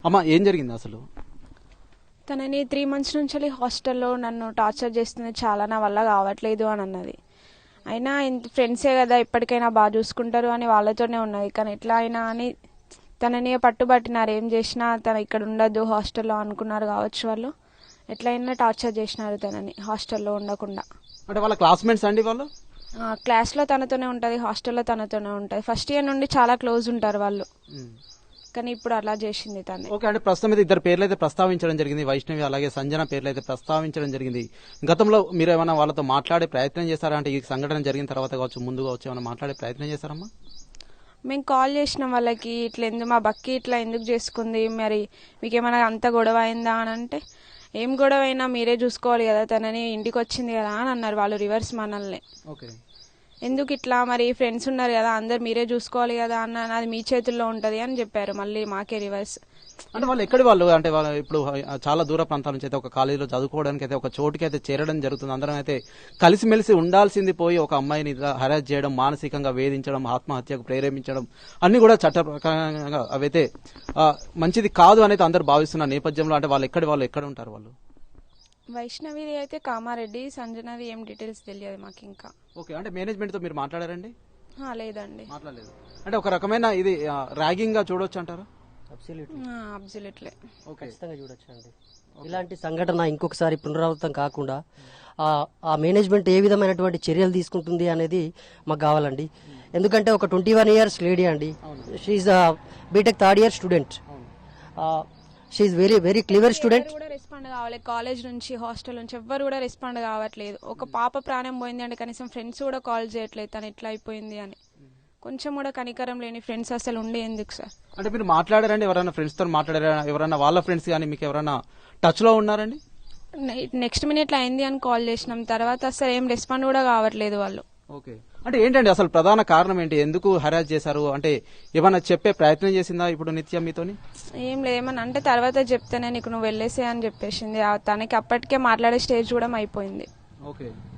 అమ్మా ఏం జరిగింది అసలు? తనని 3 months నుంచి హాస్టల్లో నన్ను టార్చర్ చేస్తుంది, చాలా నా వల్ల కావట్లేదు అని అన్నది. అయినా ఫ్రెండ్సే కదా ఎప్పటికైనా బాగా చూసుకుంటారు అని వాళ్ళతోనే ఉన్నది. కానీ ఎట్లా అయినా అని తనని పట్టుబట్టినారు. ఏం చేసినా తన ఇక్కడ ఉండదు హాస్టల్లో అనుకున్నారు కావచ్చు వాళ్ళు. ఎట్లయినా టార్చర్ చేసినారు తనని హాస్టల్లో ఉండకుండా. అంటే వాళ్ళ క్లాస్మేట్స్ అండి వాళ్ళు? క్లాస్లో తనతోనే ఉంటుంది, హాస్టల్లో తనతోనే ఉంటుంది. ఫస్ట్ ఇయర్ నుండి చాలా క్లోజ్ ఉంటారు వాళ్ళు. కానీ ఇప్పుడు అలా చేసింది తను. ఓకే, అంటే ప్రస్తుతం అయితే ఇద్దరు పేర్లు అయితే ప్రస్తావించడం జరిగింది, వైష్ణవి అలాగే సంజన పేర్లు అయితే ప్రస్తావించడం జరిగింది. గతంలో మీరు ఏమైనా వాళ్ళతో మాట్లాడే ప్రయత్నం చేస్తారా? అంటే ఈ సంఘటన జరిగిన తర్వాత కావచ్చు, ముందు కావచ్చు, ఏమైనా మాట్లాడే ప్రయత్నం చేస్తారమ్మా? మేము కాల్ చేసినాం వాళ్ళకి, ఇట్లా ఎందుకు మా బక్కి ఇట్లా ఎందుకు చేసుకుంది, మరి మీకేమైనా అంత గొడవ అయిందా అని అంటే, ఏం గొడవ అయినా మీరే చూసుకోవాలి కదా, తనని ఇంటికి వచ్చింది కదా అని అన్నారు వాళ్ళు రివర్స్ మనల్ని. ఓకే, ఎందుకు ఇట్లా, మరి ఫ్రెండ్స్ ఉన్నారు కదా అందరు మీరే చూసుకోవాలి కదా అన్న, అది మీ చేతుల్లో ఉంటది అని చెప్పారు మళ్ళీ మాకే రివర్స్. అంటే వాళ్ళు ఎక్కడి వాళ్ళు? అంటే వాళ్ళు ఇప్పుడు చాలా దూర ప్రాంతాల నుంచి అయితే ఒక కాలేజీలో చదువుకోవడానికి అయితే ఒక చోటుకి అయితే చేరడం జరుగుతుంది. అందరం అయితే కలిసిమెలిసి ఉండాల్సింది పోయి ఒక అమ్మాయిని హరాస్ చేయడం, మానసికంగా వేధించడం, ఆత్మహత్యకు ప్రేరేపించడం అన్ని కూడా చట్ట ప్రకారంగా అవైతే మంచిది కాదు అనేది అందరు భావిస్తున్న నేపథ్యంలో అంటే వాళ్ళు ఎక్కడ ఉంటారు వాళ్ళు? వైష్ణవిది అయితే కామారెడ్డి, సంజనది ఏం డీటెయిల్స్ తెలియదు మాకు ఇంకా. ఓకే, అంటే మేనేజ్మెంట్ తో మీరు మాట్లాడారండి? లేదండి, మాట్లాడలేదు. అంటే ఒక రకమైన ఇది ర్యాగింగ్ గా చూడొచ్చు అంటారా? అబ్సల్యూట్లీ ఖచ్చితంగా చూడొచ్చండి. ఇలాంటి సంఘటన ఇంకొకసారి పునరావృతం కాకుండా ఆ మేనేజ్మెంట్ ఏ విధమైనటువంటి చర్యలు తీసుకుంటుంది అనేది మాకు కావాలండి. ఎందుకంటే ఒక 21 years లేడీ అండి, she BTech 3rd year student, she very very clever student. కూడా రెస్పాండ్ కావాలి, కాలేజ్ నుంచి హాస్టల్ నుంచి ఎవ్వరు కూడా రెస్పాండ్ కావట్లేదు. ఒక పాప ప్రాణం పోయింది అంటే కనీసం ఫ్రెండ్స్ కూడా కాల్ చేయట్లేదు తను ఎట్లా అయిపోయింది అని. కొంచెం కూడా కనికరం లేని ఫ్రెండ్స్ అసలు ఉండే ఎందుకు సార్? అంటే మీరు మాట్లాడారండి ఎవరైనా ఫ్రెండ్స్ తో మాట్లాడారా? ఎవరైనా వాళ్ళ ఫ్రెండ్స్ కానీ మీకు ఎవరైనా టచ్ లో ఉన్నారండి? నెక్స్ట్ మినిట్ అయింది అని కాల్ చేసినాం, తర్వాత అసలు ఏం రెస్పాండ్ కూడా కావట్లేదు వాళ్ళు. ఓకే, అంటే ఏంటండి అసలు ప్రధాన కారణం ఏంటి? ఎందుకు హరాస్ చేశారు? అంటే ఏమైనా చెప్పే ప్రయత్నం చేసిందా ఇప్పుడు నిత్యం మీతోని? ఏం లేదు, ఏమన్నా అంటే తర్వాత చెప్తేనే నీకు నువ్వు వెళ్ళేసే అని చెప్పేసింది. తనకి అప్పటికే మాట్లాడే స్టేజ్ కూడా అయిపోయింది. ఓకే.